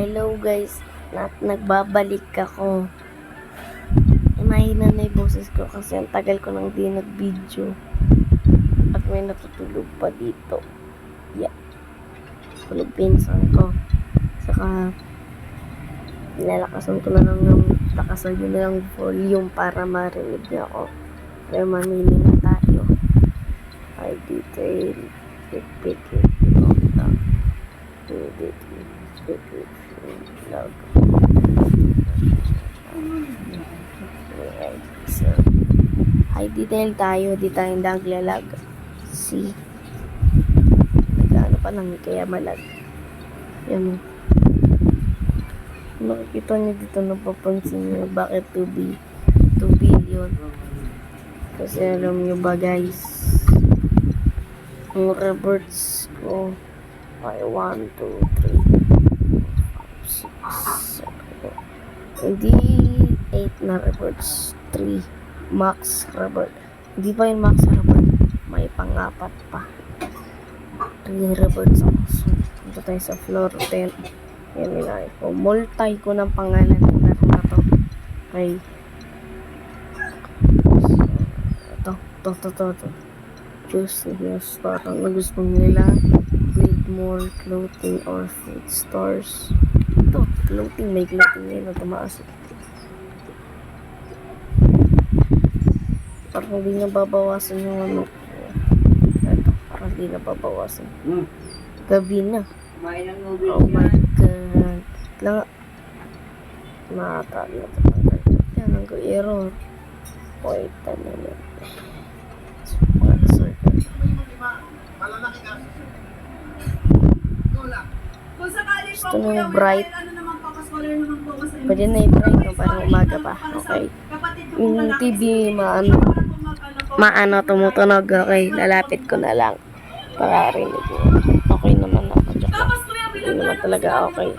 Hello guys, nagbabalik ako. Mahina na yung boses ko kasi ang tagal ko nang di nag-video. At may natutulog pa dito. Yeah. Tulog pinsan ko. Saka nilalakasan ko na lang yung takasan yun na yung volume para marinig niya ako. Kaya mamili na tayo. High detail. Pick it. Loud. So, high detail tayo. Di tayo naglalag. See? Nag-ano pa lang kaya malag. Yan. Makikita niyo dito, napapansin niyo bakit 2 billion. Kasi alam niyo ba guys, ang reverts ko ay 1, 2, 3, 5, 6, 7, hindi 8 na reverts, 3 max revert. Hindi pa yung max revert, may pang-apat pa. 3 reverts ako. So, punta tayo sa floor 10. Yan nila ko. Multi ko ng pangalan ng laro na to. Okay. So, ito. Choose your store. Ang gusto nila. Build more clothing or food stores. Ito, clothing. May clothing nila. Tumaas. Parang hindi na babawasan yung ano. Ito, parang hindi na babawasan. Gabi na. Oh my god. Lang. Nakatali na ito. Yan, nag-error. Wait, ano yun. Gusto nyo bright. Pwede na i-bright no, parang umaga pa. Okay. Yung TV, maano tumutunog. Okay, lalapit ko na lang. Para rinig mo. Okay naman ako. Hindi naman talaga okay.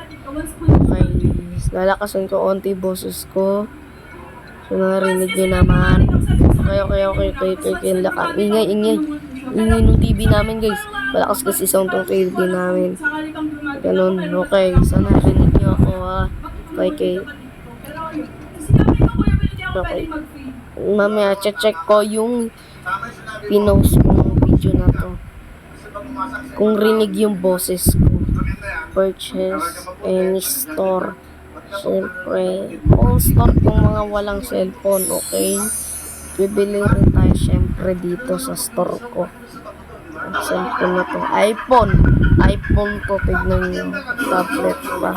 Okay. Lalakasan ko onti boses ko. So, narinig nyo naman. Okay. Ingay nung TV namin guys. Malakas kasi sound ng TV namin. Ganun. Okay. So, narinig nyo ako ha. Okay. Mamaya, check ko yung pinost kong video na to. Kung rinig yung boses ko. Purchase any store. Siyempre, all store kung mga walang cellphone, okay? Bibili rin tayo siyempre dito sa store ko. Ang cellphone na to. iPhone to. Tignan nyo. Tablet ba?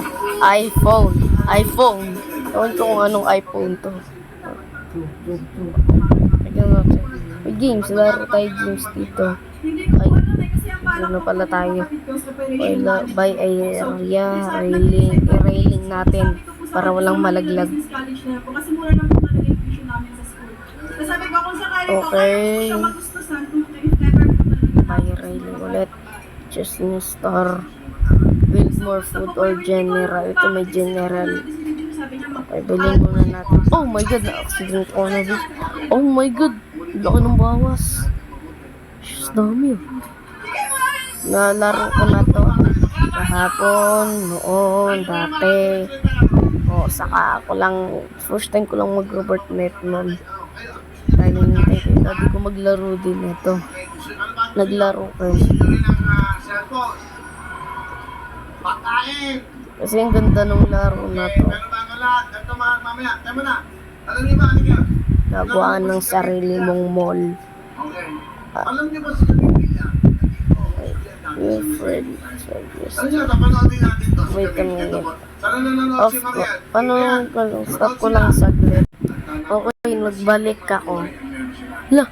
iPhone. Ewan ko kung anong iPhone to. Tignan natin. May games. Laro tayo games dito. Ay, na pala tayo. By area, railing natin para walang malaglag. Okay. By railing ulit. Just new store. Build more food or general. Ito may general. Okay, bilhin muna natin. Oh my god, na-accident ko na this. Oh my god, laki ng bawas. Just dami. Nalaro ko na to kahapon, noon, dati. O, saka ako lang, first time ko lang mag-Robert Net noon. Dahil nintay ko, sabi ko maglaro din ito. Naglaro ko. Kasi ang ganda ng laro na to. Gagawaan ng sarili mong mall. Alam niyo ba sa friend service. Wait a minute. Off ko. Paano stop ko lang saglit. Okay, nagbalik ako. Lah,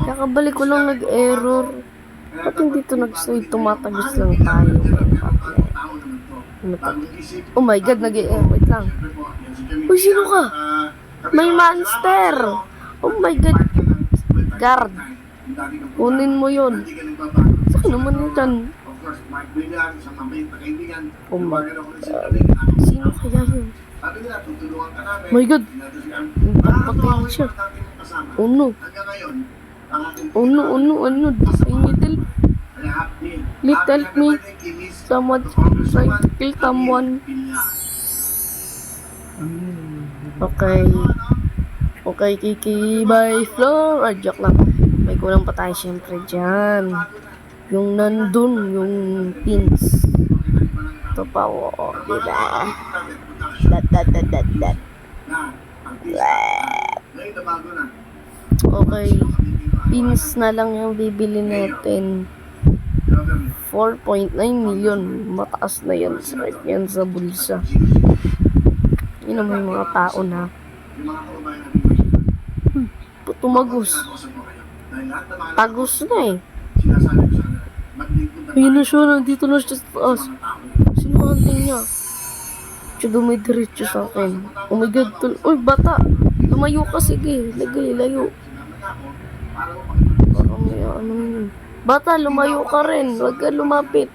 kakabalik ko lang nag-error. Ba't hindi ito nag-save? Tumatagos lang tayo. Oh my god, nag-error. Wait lang. Uy, sino ka? May monster! Oh my god. Guard. Kunin mo yun. Saan naman yun dyan? Oh my god. Sino kaya yun? My god. Patay siya. Oh no. Say little me. someone trying to kill someone. Okay. Okay, Kiki, bye, Floor. Ah, joke lang. May kulang pa tayo syempre dyan. Yung nandun, yung pins. Ito pa, oo, diba? Dat. Ngayon na bago na. Okay. Pins na lang yung bibili natin. 4.9 million. Mataas na yan. Sakit yan sa bulsa. Yun naman yung mga tao na Yung mga kababayan natin. tumagos. Dahil lahat ng mga Tagos na eh. sinasabi ko sa kanila, maglingkod na Ayun na siya, nandito na siya sa taas. Sino ang auntie niya? Siya dumidiretso sa akin. Oh my god, uy, bata! Lumayo ka, sige. Lagay, layo. Parang may ano yun. Bata, lumayo ka rin. Huwag ka lumapit.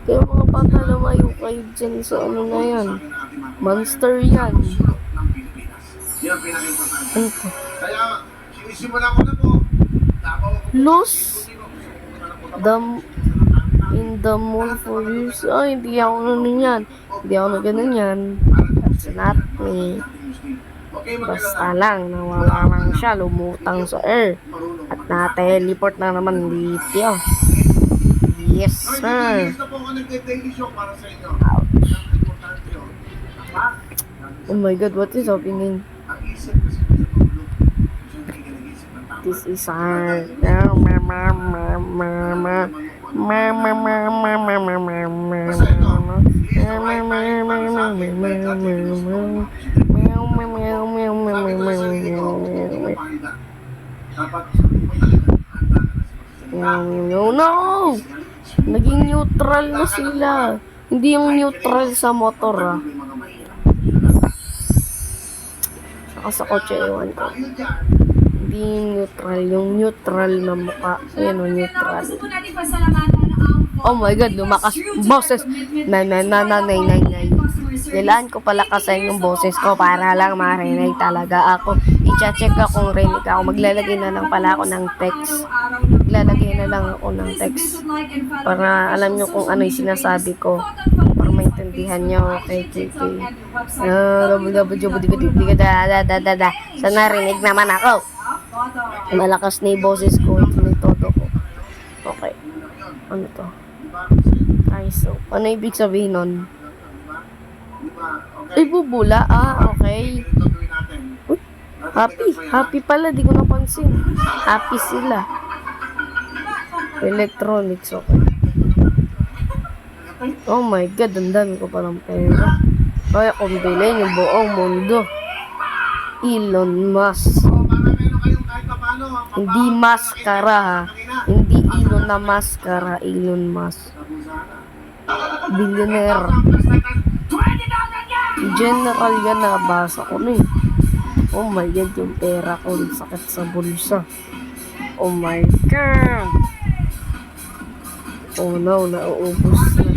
Kaya mga bata, lumayo kayo dyan sa ano na yan. Monster yan. Yan ang pinaka-importante. Ano to? Kaya, sinisimulan ko na po. Los in the mall for years. Ay, hindi ako nanon yan. Hindi ako na ganun yan. That's not me. Basta lang, nawala lang siya, lumutang sa air. At na-teleport na naman dito. Yes, sir. Ito po ako nag-daily show para sa inyo. Ouch. Importante yun. Oh my god, what is happening? Ang isip kasi sa pagulog. Siyempre, nag-isip ng tao. This is our... No! Naging neutral na sila. Hindi yung neutral sa motor, ah. Saka sa kotse, ewan ko. Hindi yung neutral. Yung neutral na mukha. Ayan o, neutral. Oh my god, lumakas boses. Nay. Kailangan ko palakasan yung boses ko para lang marinig talaga ako. I-check ako kung rinig ako. Maglalagay na lang pala ako ng text. Maglalagay na lang ako ng text. Para alam nyo kung ano yung sinasabi ko. Para maintindihan nyo. Okay. So narinig naman ako. Malakas na yung boses ko. Ito yung todo ko. Okay. Ano to? Ay, so. Ano ibig sabihin nun? Ay, bubula. Ah, okay. Uy, happy pala. Di ko napansin. Happy sila. Electronics, okay. Oh my god, ang dami ko palang pera. Kaya kung bilhin yung buong mundo. Elon Musk. Hindi maskara, ha. Hindi Elon na maskara. Elon Musk. Billionaire. General yan, nabasa ko na eh. Oh my god, yung pera ko sakit sa bulsa. Oh my god. Oh no, nauubos na.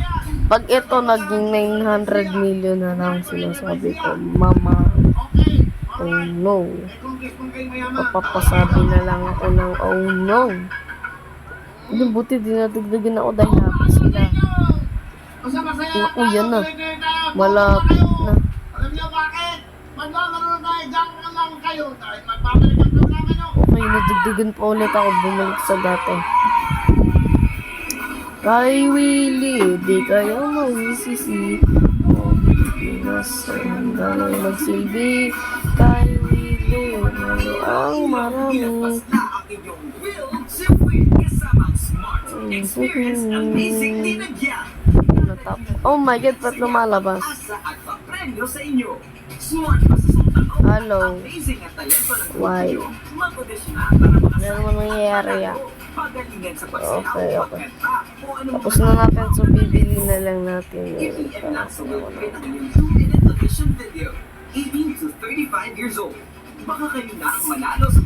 Pag ito naging 900 million na lang sinasabi ko, mama. Oh no. Papapasabi na lang ako ng oh no. Hindi, buti dinadagdagan ako dahil happy sila. Naku, yan na. Malapit na. Alam niyo bakit? Maglalaro tayo, diyan lang kayo. Dahil magbabalik ang programa nyo. Okay, nadagdagan pa ulit ako. Bumalik sa dati. Kay Willie, di kayo mawisisi. Pilipinas, handa nang magsilbi. Kay Willie, ano ang marami. Oh my god, ba't lumalabas? Hello. Why? Ano naman nangyayari yan? Okay. Tapos na natin, so bibili na lang natin yun.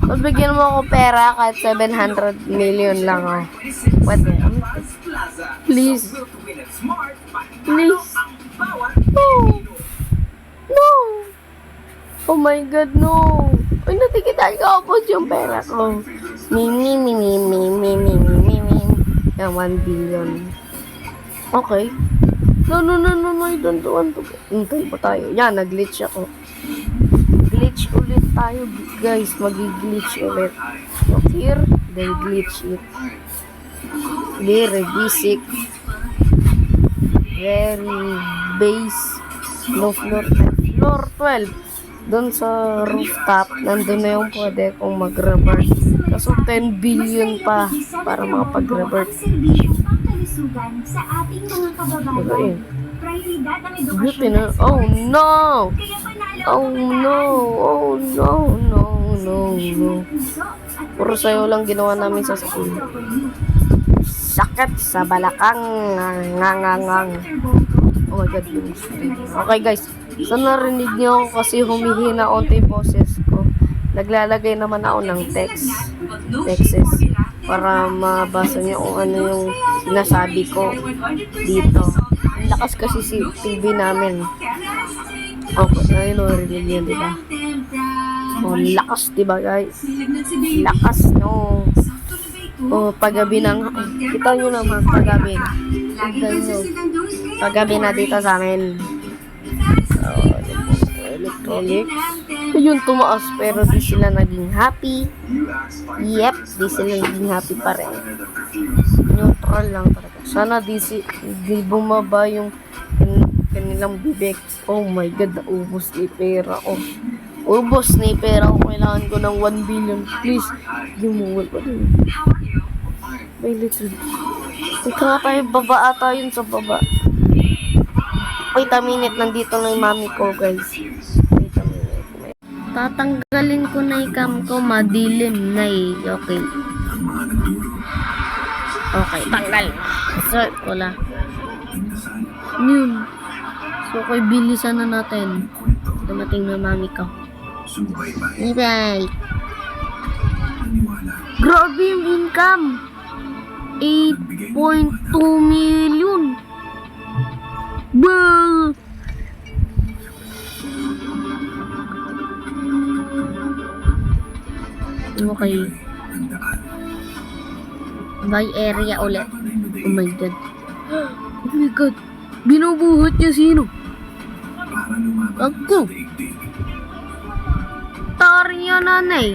Tapos bigyan mo ako pera kahit 700 million lang, oh. Pwede. Please. Please. No. Oh my god, no. Uy, natikitan ka upos yung pera ko. Yan, 1 billion. Okay. No, I don't want to. Hintay pa tayo. Yan, nag-glitch ako. Glitch ulit tayo, guys. Mag-glitch ulit. Look here, then glitch it. Very basic. Very base. No floor. Floor 12. Doon sa rooftop, nandun na yung pwede kong mag-revert. Kaso 10 billion pa para makapag-revert. Pangkalusugan sa ating mga kababayan. Prioridad ang edukasyon. Oh no! Kaya panalo Oh no! Oh no! No. Puro sayo lang ginawa namin sa school. Sakit sa balakang. Ngangangang. Oh my god. Okay guys. So narinig niyo ako kasi humihina onti boses ko. Naglalagay naman ako ng texts para mabasa niyo kung ano yung sinasabi ko dito. Ang lakas kasi si TV namin. Okay, ayun o, narinig niyo, diba? Oh, lakas, diba guys? Lakas, no? Oh, paggabi ng... Kita nyo naman, paggabi. Tignan nyo. Paggabi na dito sa amin. Electronic. Yun, tumaas, pero di sila naging happy. Yep, di sila naging happy pa rin. Neutral lang talaga. Sana di bumaba yung kanilang bibig. Oh my god, naubos ni pera ko. Ubos ni pera ko. Kailangan ko ng 1 billion. Please, gumuwal pa rin. May little. Ika nga tayo, baba ata yun sa baba. Wait a minute, nandito na yung mami ko, guys. Wait a minute. Tatanggalin ko na yung cam ko, madilim na eh. Okay. Okay, tanggal. Start ko lang. Yun. So, okay, bilisan na natin. Dumating na mami ko. Bye. Grabe yung income. 8.2 million. Bah! Okay. By area ulit. Oh my god. Oh my god. Binubuhat niya sino? Ako. Tarya nanay.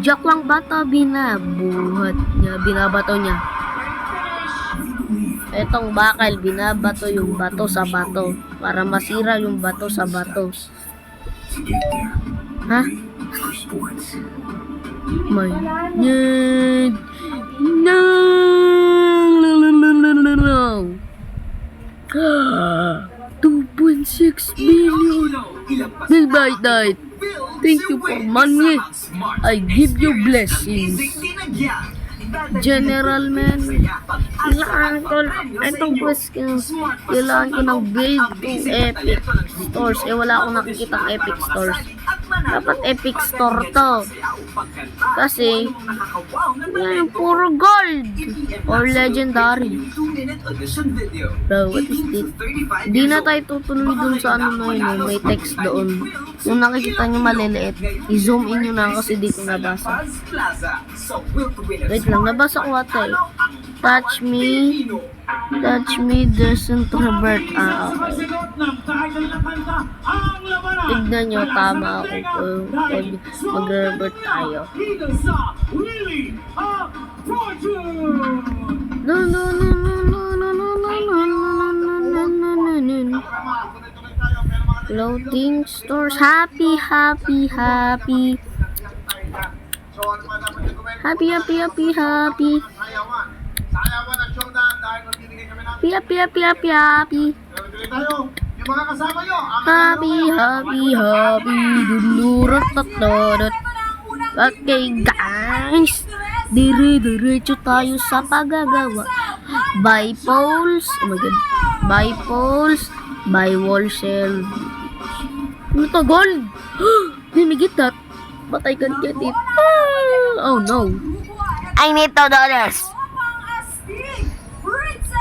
Joke lang bata. Binabuhat niya. Binabato niya. Etong bakal, binabato yung bato sa bato para masira yung bato sa bato. Ha? My God. No. 2.6 billion. Bill by that. Thank you for money. I give you blessings. General man, kailangan ko itong boss ko, kailangan ko ng build to Epic Stores. Wala akong nakikita Epic Stores. Dapat Epic Store to kasi yan, puro gold or legendary. Bro, what is this? Di na tayo tutuloy dun sa ano na yun, may text doon. Kung nakikita nyo maliliit, i-zoom in nyo na kasi di ko nabasa. Wait lang, nabasa ko ata eh. Touch me, doesn't revert. Okay. Tignan nyo, tama ako kung mag-revert tayo. Clothing stores, happy. Happy. Yung mga kasama nyo, Happy. Dulurot tatlorot. Okay, guys. Diretso tayo sa paggagawa. Bipoles. Oh my god. Bipoles. Buy wall shell. Ano to? Gold? Did we get that? But I can't get it. Oh no. I need $2.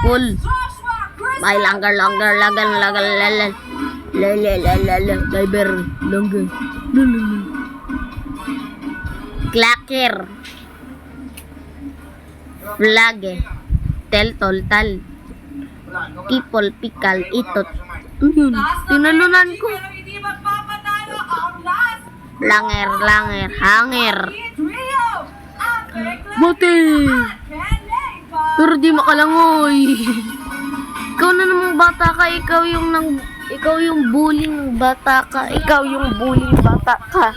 Full. Buy longer. Diver. Longer. Clacker. Flag. Tal. People, pikal, itot. Yun, tinalunan ko. Pero hindi magpapatalo ang last Langer, langer, hanger. trio. Ang Tekla Buti! at Keleva. Pero di makalangoy. Ikaw na namang bata ka, ikaw yung bullying bata ka, ikaw yung bullying bata ka.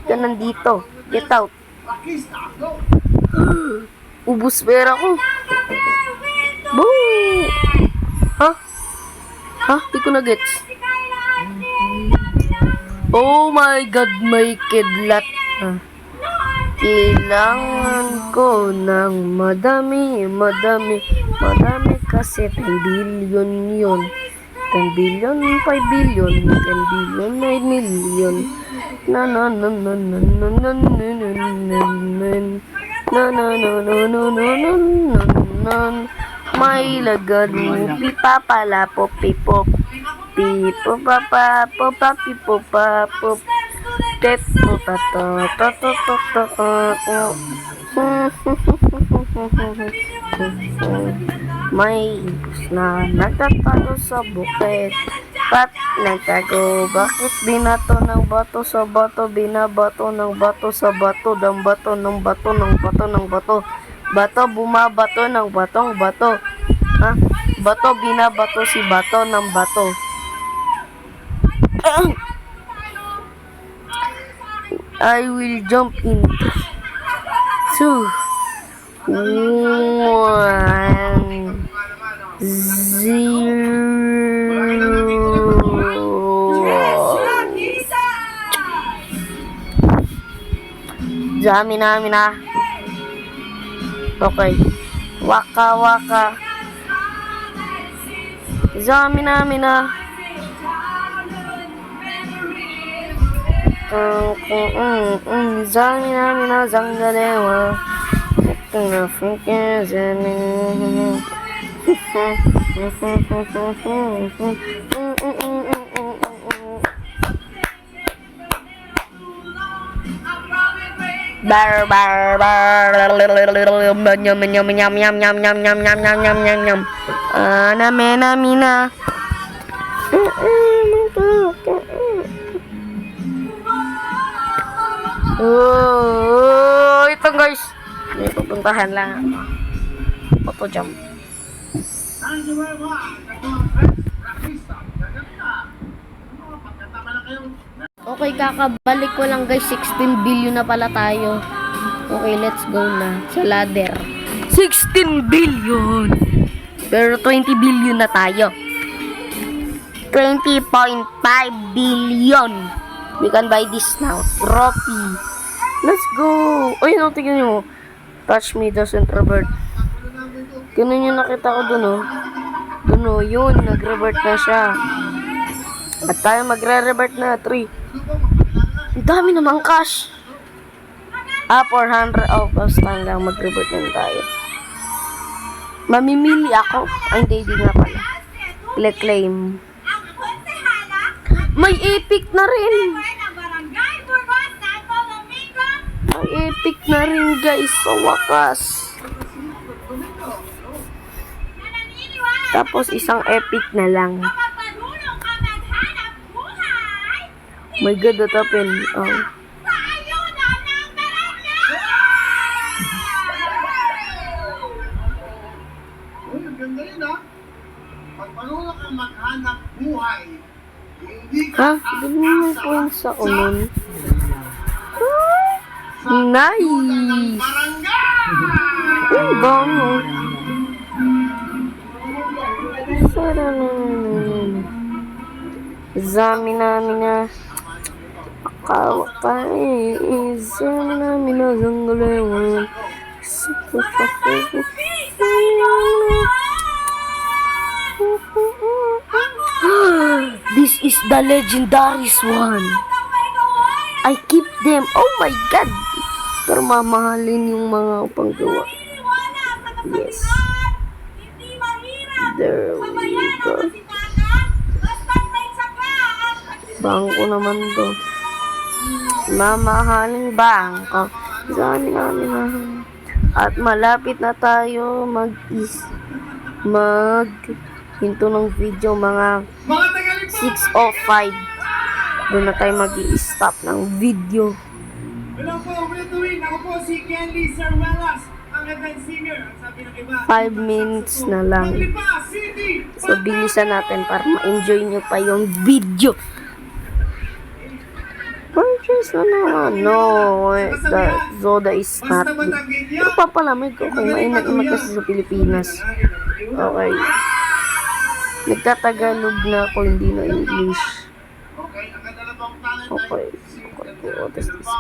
Ka nandito. Get out. Rakista, go! Ubus pera ko. Boo! Ha? Ha? Di ko na gets. Oh my God, may kidlat. Ah. Kailangan ko ng madami kasi 10 billion yun. 10 billion, 5 billion, 10 billion, 9 million. Na na na na na na na na na na na na na na. May lagano pipa pala po pipop pipo papa popa pipo papop tepo pato to to to to may ibus na nagtatago sa bukid. Pat nagtago, bakit binato ng bato sa bato, binabato ng bato sa bato, ng bato ng bato ng bato ng bato, bato bumabato ng batong bato. Ha? Bato binabato si bato ng bato. I will jump in 2 1 0. Zamina. Okay. Waka. Zamina. Zamina zangalewa. Bar nyam. Namina. Oh, ito guys. May pupuntahan lang. Auto jump. Thank you very much. Rakista, gaganda. Pagkatama na kayo. Okay, kakabalik ko lang guys. 16 billion na pala tayo. Okay, let's go na sa ladder. 16 billion! Pero 20 billion na tayo. 20.5 billion. We can buy this now. Trophy. Let's go! Uy, no, tignan nyo. Touch me doesn't revert. Ganun yung nakita ko dun, oh. Dun, oh. Yun, nag-revert na siya. At tayo magre-revert na. 3. Ang dami namang cash. 400. Oh, basta lang mag-revert na tayo. Mamimili ako. Ay, hindi nga pala. Claim. May epic na rin. May epic na rin, guys. Sa wakas. Tapos, isang epic na lang. My God, what happened? Oh. Ang ganda yun, ha? Pag marunong kang maghanap buhay, hindi Ha? ka Ganun yung points sa unon. Nice! barangay! Ang bango. Saranan. Zamina. Kawakay. Zamina zanggalewan. This is the legendary one. I keep them. Oh my God. Pero mamahalin yung mga panggawa. Yes. There we go. Bangko naman to. Mamahaling bangko. Zamina. At malapit na tayo hinto ng video, mga Mga tagaling po! 6:05. Doon na tayo mag-i-stop ng video. Hello po, we're doing. Ako po si Kenly Cervelas, ang event singer. Ang sabi ng iba, 5 minutes na lang. Maglipa City! So, bilisan natin para ma-enjoy nyo pa yung video. Purchase na naman. No, the Zoda is not. Basta matangin niya. Pero papalamig ko. Okay, mainit naman kasi sa Pilipinas. Okay. Nagtatagalog na ako, hindi na English. Okay, ang ganda na bang talent ay Okay. si What is this?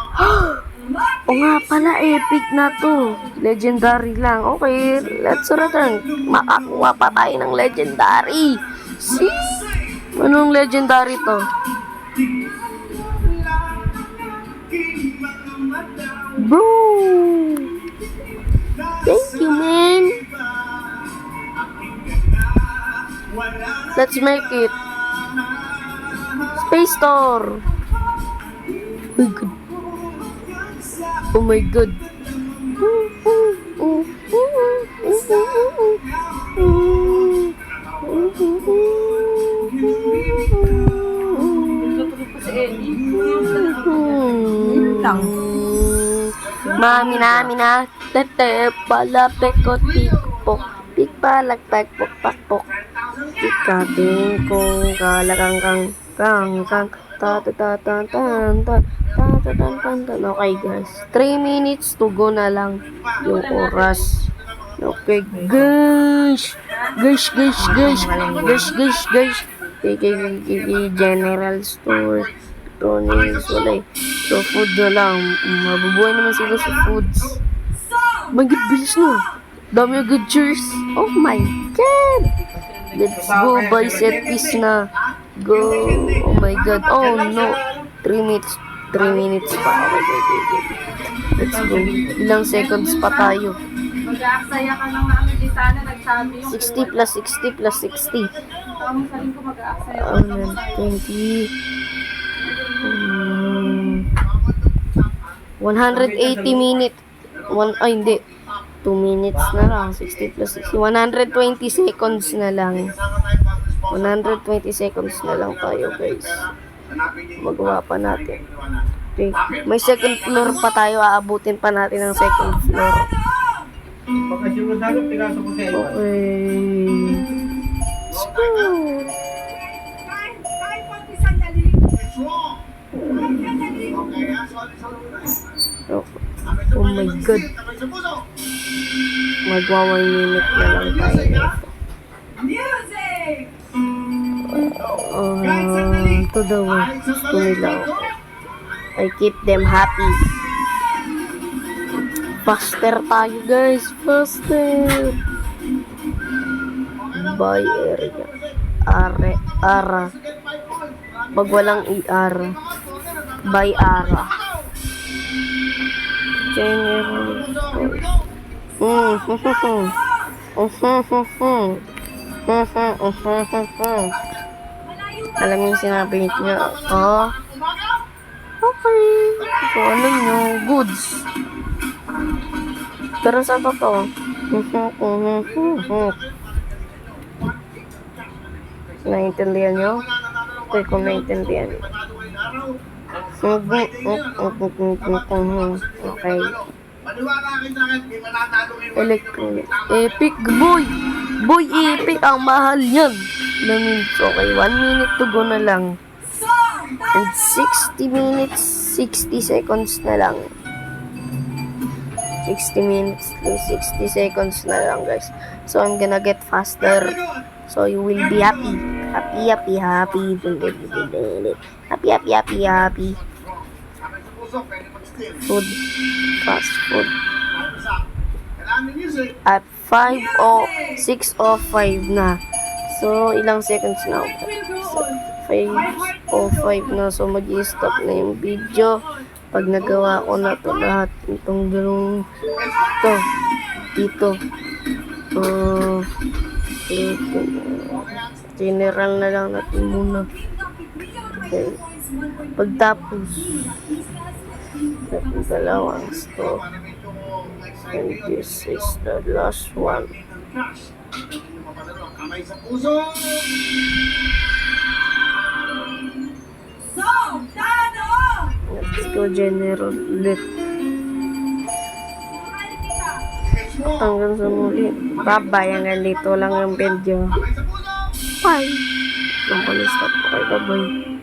O nga pala, epic na to. Legendary lang. Okay, let's return. Makakuha pa tayo ng legendary. See? Anong legendary to? Bro! Thank you, man. Let's make it. Space Store. Oh my god. Oh my god. Mami na, tete, palapit ko, tikpok, tikpalagpag, pokpakpok, tikading kong kalakang kang, tatatan. Okay guys, 3 minutes to go na lang yung oras. Okay guys. General store. Tony's wala eh. So food na lang. Mabubuhay naman sila sa foods. Magiging bilis na. Dami agad cheers. Oh my god. Let's go buy set piece na. Go. Oh my god. Oh no. 3 minutes. 3 minutes pa. Okay. Let's go. Ilang seconds pa tayo. Mag-aaksaya ka ng ano, di sana nagsabi yung 60 plus 60 plus 60. Tama sa rin ko mag-aaksaya ka. 20. 180 minutes. Hindi. 2 minutes na lang. 60 plus 60. 120 seconds na lang. 120 seconds na lang tayo, guys. Magawa pa natin. Okay. May second floor pa tayo. Aabutin pa natin ang second floor. Okay. Let's go. Kahit pag isang dali. It's wrong. Okay, sorry. Oh my god. Magwa 1 minute na lang tayo nito. Music! To the world. Gusto nila ako. I keep them happy. Faster tayo guys. Faster. Buy area. Ara. Pag walang ER. Buy ara. General Alam mo yung sinabi niya. Oh. Okay. So, ano nyo? Goods. Pero sa totoo. Naintindihan nyo? Okay, kung naintindihan nyo. Okay. Electronic. Epic boy! Boy, epic! Ang mahal yan! Okay, 1 minute to go na lang. And 60 minutes, 60 seconds na lang. 60 minutes to 60 seconds na lang, guys. So, I'm gonna get faster. So, you will be happy. Happy. Happy. Food. Fast food. At 6:05 na. So, ilang seconds na? 5:05 na. So, mag-i-stop na yung video. Pag nagawa ko na to lahat. Itong dalawang dito. General na lang natin muna. Okay. Pagtapos, yung dalawang store. And this is the last one. Kamay sa puso. Soldado! Let's go, General ulit. Stretch mo. Hanggang sa muli. Bye-bye. Hanggang dito lang yung video. Kamay sa puso. Bye. Nang stop po kayo. Bye-bye.